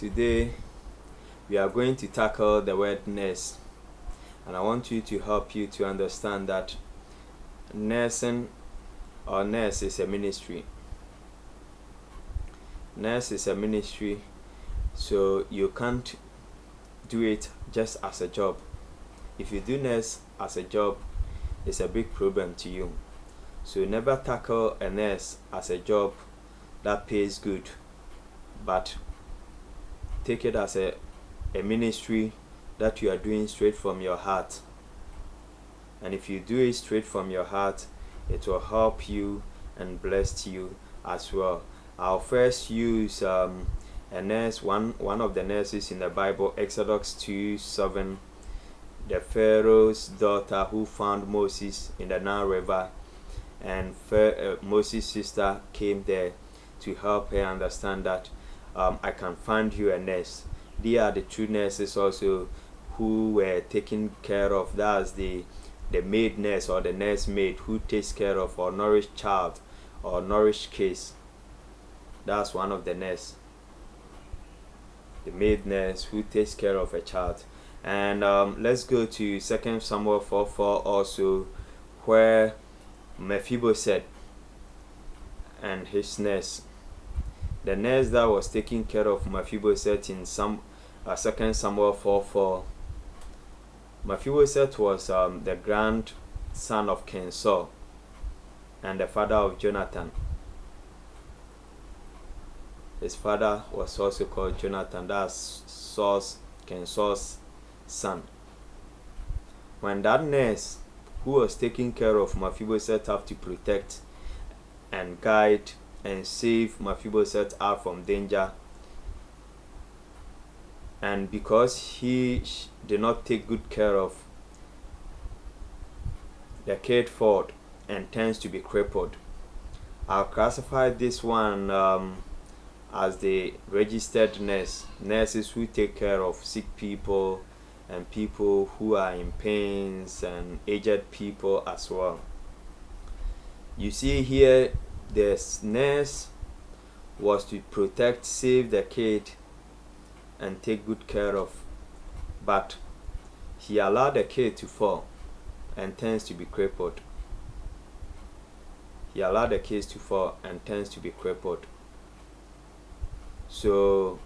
Today we are going to tackle the word nurse, and I want you to help you to understand that nursing or nurse is a ministry. Nurse is a ministry, so you can't do it just as a job. If you do nurse as a job, it's a big problem to you. So never tackle a nurse as a job that pays good, but take it as a ministry that you are doing straight from your heart. And if you do it straight from your heart, it will help you and bless you as well. I'll first use a nurse, one of the nurses in the Bible, Exodus 2:7, the Pharaoh's daughter who found Moses in the Nile River, and Moses' sister came there to help her understand that I can find you a nurse. They are the two nurses also who were taken care of. That's the maid nurse or the nurse maid who takes care of or nourish child or nourish kids. That's one of the nurse. The maid nurse who takes care of a child. And let's go to 2 Samuel 4:4 also, where Mephibosheth and his nurse, the nurse that was taking care of Mephibosheth in 2 Samuel 4:4. Mephibosheth was the grandson of King Saul and the father of Jonathan. His father was also called Jonathan. That's King Saul's son. When that nurse who was taking care of Mephibosheth have to protect and guide and save Mephibosheth out from danger, and because he did not take good care of the kid fought and tends to be crippled. I'll classify this one as the registered nurses who take care of sick people and people who are in pains and aged people as well. You see here, the nurse was to protect, save the kid and take good care of, but he allowed the kid to fall and tends to be crippled. He allowed the kids to fall and tends to be crippled. So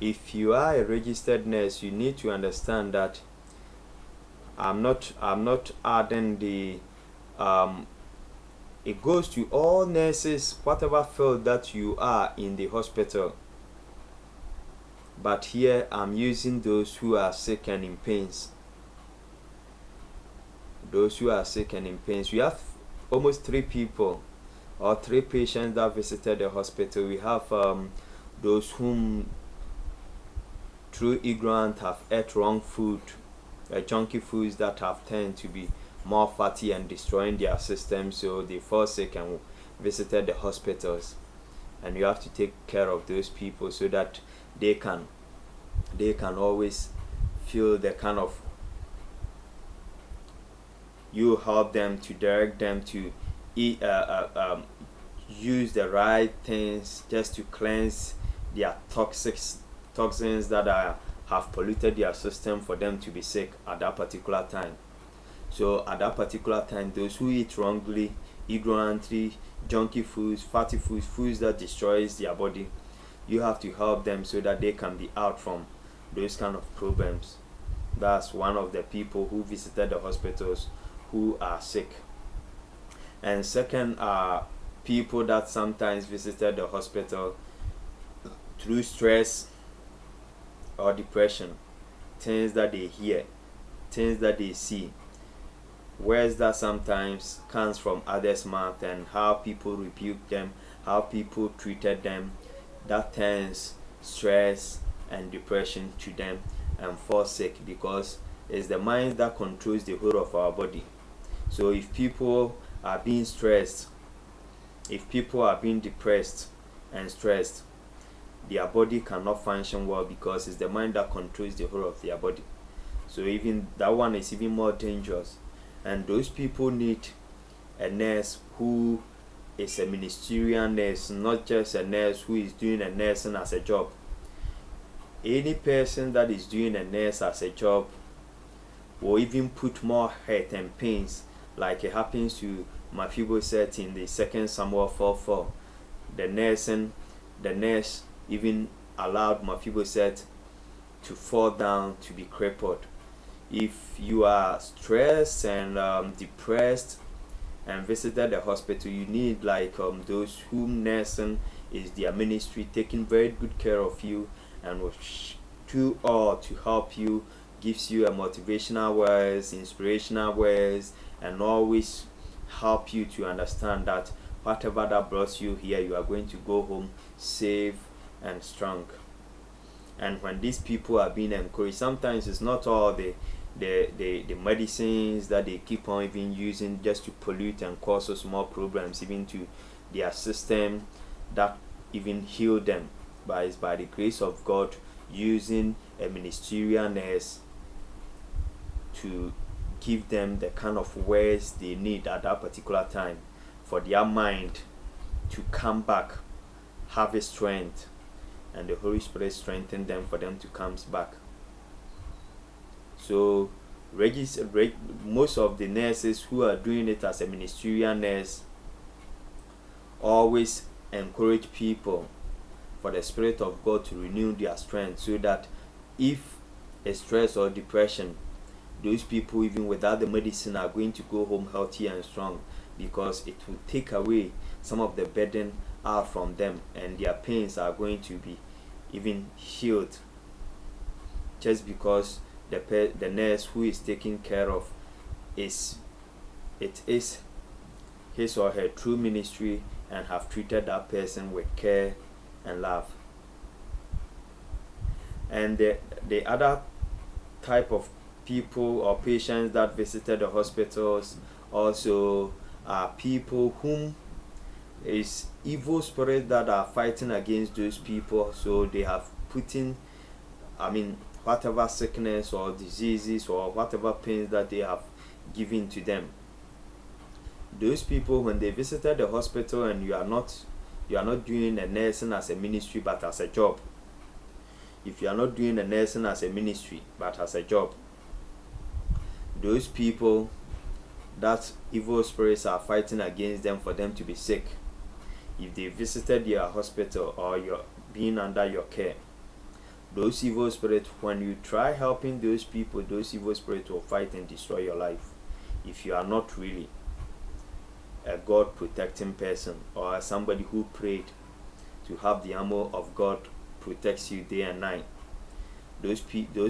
if you are a registered nurse, you need to understand that I'm not adding the it goes to all nurses, whatever field that you are in the hospital. But here I'm using those who are sick and in pains. Those who are sick and in pains. We have almost 3 people or 3 patients that visited the hospital. We have those whom through ignorance have ate wrong food, junky foods that have tended to be more fatty and destroying their system, so they fall sick and visited the hospitals. And you have to take care of those people so that they can always feel the kind of, you help them to direct them to eat, use the right things just to cleanse their toxins that have polluted their system for them to be sick at that particular time. So at that particular time, those who eat wrongly, ignorantly, junky foods, fatty foods, foods that destroys their body, you have to help them so that they can be out from those kind of problems. That's one of the people who visited the hospitals who are sick. And second are people that sometimes visited the hospital through stress or depression, things that they hear, things that they see, words that sometimes comes from others' mouth, and how people rebuke them, how people treated them, that turns stress and depression to them and fall sick, because it's the mind that controls the whole of our body. So if people are being stressed, if people are being depressed and stressed, their body cannot function well, because it's the mind that controls the whole of their body. So even that one is even more dangerous. And those people need a nurse who is a ministerial nurse, not just a nurse who is doing a nursing as a job. Any person that is doing a nurse as a job will even put more hurt and pains, like it happens to Mephibosheth in the 2 Samuel 4:4. The nurse even allowed Mephibosheth to fall down to be crippled. If you are stressed and depressed and visited the hospital, you need like those whom nursing is their ministry, taking very good care of you and will do all to help you, gives you a motivational words, inspirational words, and always help you to understand that whatever that brought you here, you are going to go home safe and strong. And when these people are being encouraged, sometimes it's not all the medicines that they keep on even using just to pollute and cause us more problems even to their system that even heal them, but it's by the grace of God using a ministerial nurse to give them the kind of words they need at that particular time for their mind to come back, have a strength, and the Holy Spirit strengthen them for them to come back. So most of the nurses who are doing it as a ministerial nurse always encourage people for the Spirit of God to renew their strength, so that if a stress or depression, those people even without the medicine are going to go home healthy and strong, because it will take away some of the burden out from them and their pains are going to be even healed, just because the nurse who is taking care of is his or her true ministry and have treated that person with care and love. And the other type of people or patients that visited the hospitals also are people whom is evil spirits that are fighting against those people, so they have put in whatever sickness or diseases or whatever pains that they have given to them. Those people, when they visited the hospital and you are not doing the nursing as a ministry but as a job, if you are not doing the nursing as a ministry but as a job, those people that evil spirits are fighting against them for them to be sick, if they visited your hospital or you're being under your care, those evil spirits, when you try helping those people, those evil spirits will fight and destroy your life if you are not really a God protecting person or somebody who prayed to have the armor of God protects you day and night. Those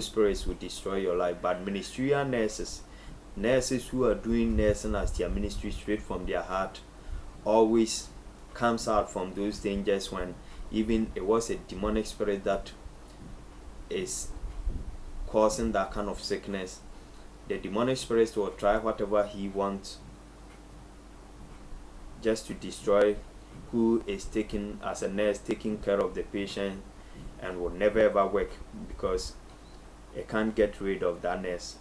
spirits will destroy your life. But ministerial nurses who are doing nursing as their ministry straight from their heart, always comes out from those dangers when even it was a demonic spirit that is causing that kind of sickness. The demonic spirits will try whatever he wants just to destroy who is taking as a nurse taking care of the patient, and will never ever work because it can't get rid of that nurse,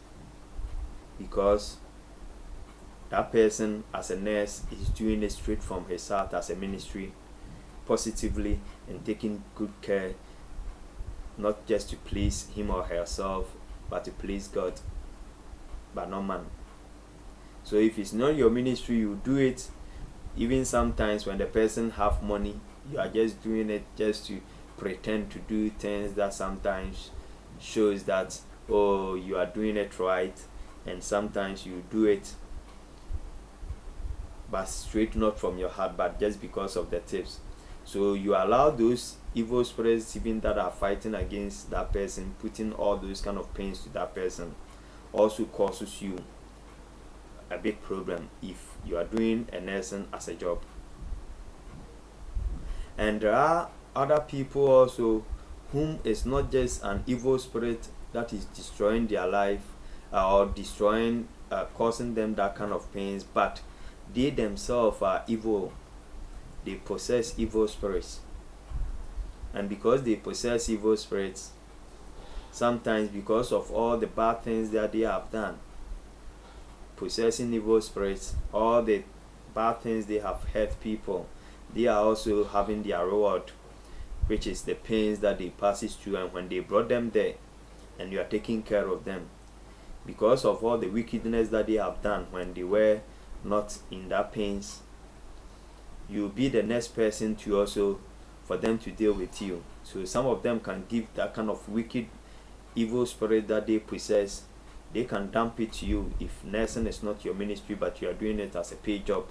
because that person as a nurse is doing it straight from his heart as a ministry, positively, and taking good care, not just to please him or herself, but to please God, but not man. So if it's not your ministry, you do it. Even sometimes when the person have money, you are just doing it just to pretend to do things that sometimes shows that, oh, you are doing it right, and sometimes you do it but straight not from your heart, but just because of the tips. So you allow those evil spirits even that are fighting against that person, putting all those kind of pains to that person, also causes you a big problem if you are doing a nursing as a job. And there are other people also whom is not just an evil spirit that is destroying their life or destroying, causing them that kind of pains, but they themselves are evil. They possess evil spirits, and because they possess evil spirits, sometimes because of all the bad things that they have done, possessing evil spirits, all the bad things they have hurt people, they are also having their reward which is the pains that they passes through, and when they brought them there and you are taking care of them, because of all the wickedness that they have done when they were not in that pains, you'll be the next person to also for them to deal with you. So some of them can give that kind of wicked, evil spirit that they possess, they can dump it to you. If nursing is not your ministry but you are doing it as a paid job,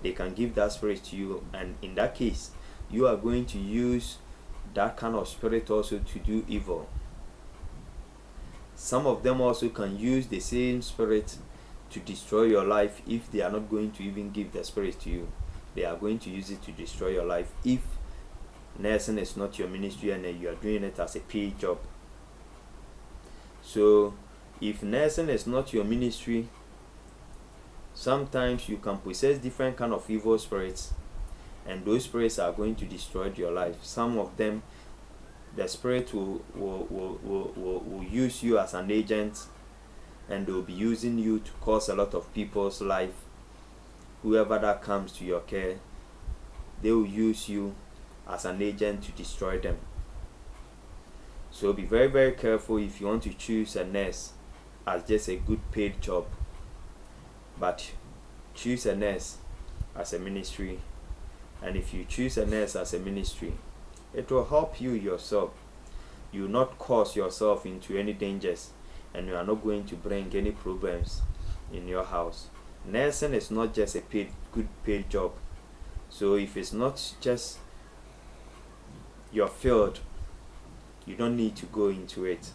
they can give that spirit to you, and in that case you are going to use that kind of spirit also to do evil. Some of them also can use the same spirit to destroy your life. If they are not going to even give the spirit to you, they are going to use it to destroy your life if nursing is not your ministry and you are doing it as a paid job. So if nursing is not your ministry, sometimes you can possess different kind of evil spirits, and those spirits are going to destroy your life. Some of them, the spirit will use you as an agent, and they'll be using you to cause a lot of people's life. Whoever that comes to your care, they will use you as an agent to destroy them. So be very, very careful if you want to choose a nurse as just a good paid job, but choose a nurse as a ministry. And if you choose a nurse as a ministry, it will help you yourself. You will not cause yourself into any dangers, and you are not going to bring any problems in your house. Nursing is not just a good paid job. So if it's not just your field, you don't need to go into it.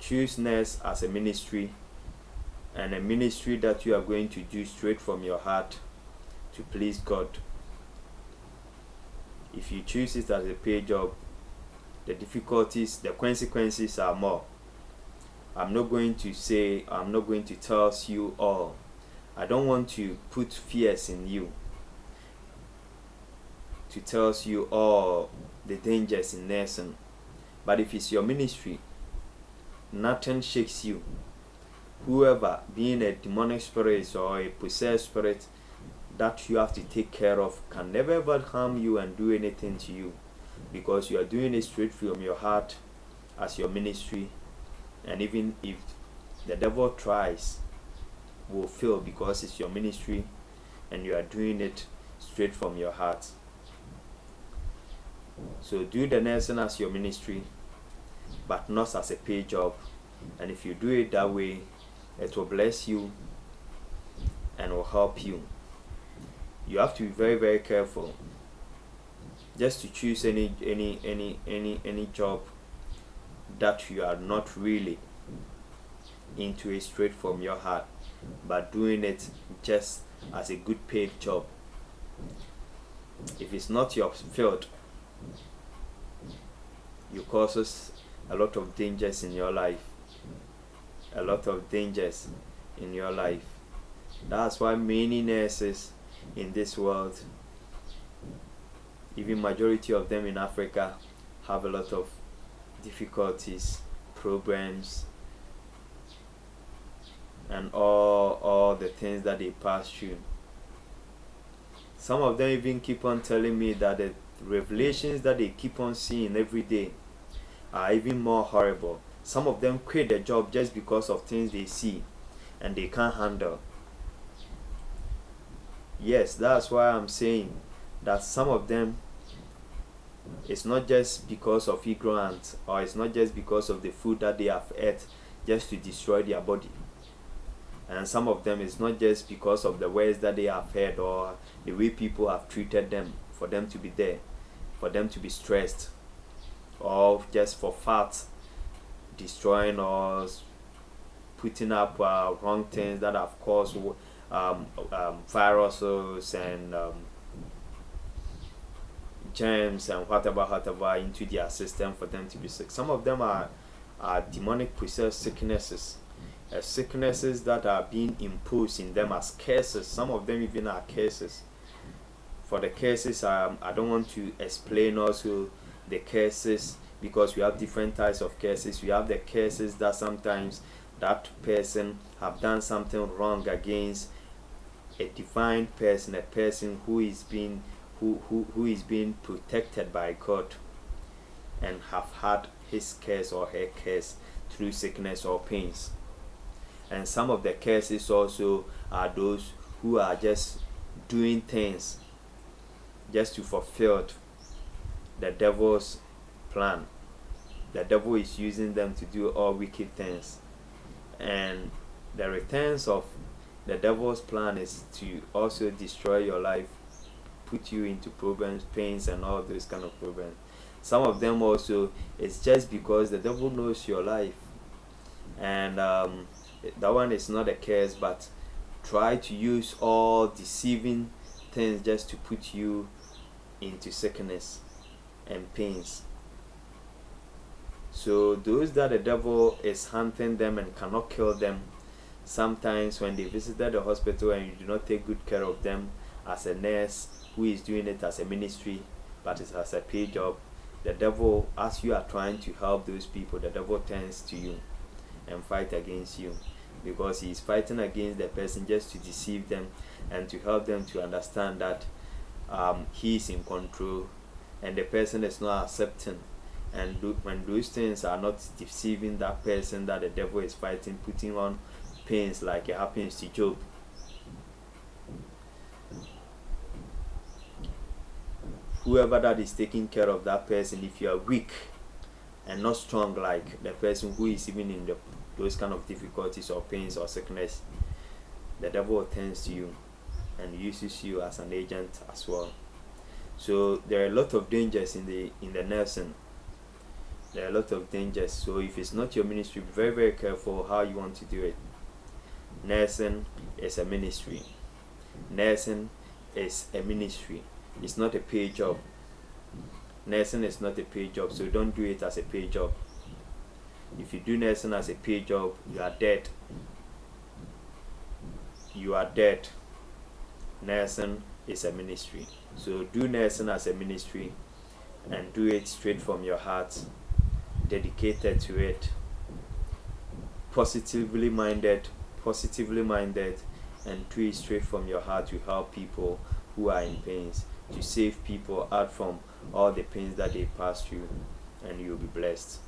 Choose nurse as a ministry, and a ministry that you are going to do straight from your heart to please God. If you choose it as a paid job, the difficulties, the consequences are more. I'm not going to tell you all. I don't want to put fears in you, to tell you all the dangers in nursing. But if it's your ministry, nothing shakes you. Whoever, being a demonic spirit or a possessed spirit that you have to take care of, can never ever harm you and do anything to you, because you are doing it straight from your heart as your ministry. And even if the devil tries, will fail, because it's your ministry and you are doing it straight from your heart. So do the nursing as your ministry, but not as a paid job. And if you do it that way, it will bless you and will help you. You have to be very, very careful just to choose any job that you are not really into it straight from your heart, but doing it just as a good paid job. If it's not your field, you causes a lot of dangers in your life. A lot of dangers in your life. That's why many nurses in this world, even majority of them in Africa, have a lot of difficulties, problems, and all the things that they pass through. Some of them even keep on telling me that the revelations that they keep on seeing every day are even more horrible. Some of them quit their job just because of things they see and they can't handle. Yes, that's why I'm saying that some of them, it's not just because of ignorance, or it's not just because of the food that they have ate just to destroy their body. And some of them, it's not just because of the words that they have heard or the way people have treated them for them to be there, for them to be stressed, or just for fat, destroying or putting up wrong things that have caused viruses and germs and whatever into their system for them to be sick. Some of them are demonic possessed sicknesses, sicknesses that are being imposed in them as curses. Some of them even are curses. For the curses, I don't want to explain also the curses, because we have different types of curses. We have the curses that sometimes that person have done something wrong against a divine person, a person who who is being protected by God and have had his curse or her curse through sickness or pains. And some of the curses also are those who are just doing things just to fulfill the devil's plan. The devil is using them to do all wicked things. And the returns of the devil's plan is to also destroy your life, put you into problems, pains, and all those kind of problems. Some of them also, it's just because the devil knows your life. And that one is not a curse, but try to use all deceiving things just to put you into sickness and pains. So those that the devil is hunting them and cannot kill them, sometimes when they visited the hospital and you do not take good care of them as a nurse who is doing it as a ministry but it's as a paid job, the devil, as you are trying to help those people, the devil turns to you and fight against you, because he is fighting against the person just to deceive them and to help them to understand that he is in control and the person is not accepting. And when those things are not deceiving that person that the devil is fighting, putting on pains like it happens to Job. Whoever that is taking care of that person, if you are weak and not strong like the person who is even in those kind of difficulties or pains or sickness, the devil turns to you and uses you as an agent as well. So there are a lot of dangers in the nursing. There are a lot of dangers. So if it's not your ministry, be very, very careful how you want to do it. Nursing is a ministry. Nursing is a ministry. It's not a paid job. Nursing is not a paid job, so don't do it as a paid job. If you do nursing as a paid job, you are dead. You are dead. Nursing is a ministry. So do nursing as a ministry and do it straight from your heart, dedicated to it, positively minded, and do it straight from your heart to help people who are in pains, to save people out from all the pains that they pass through, and you'll be blessed.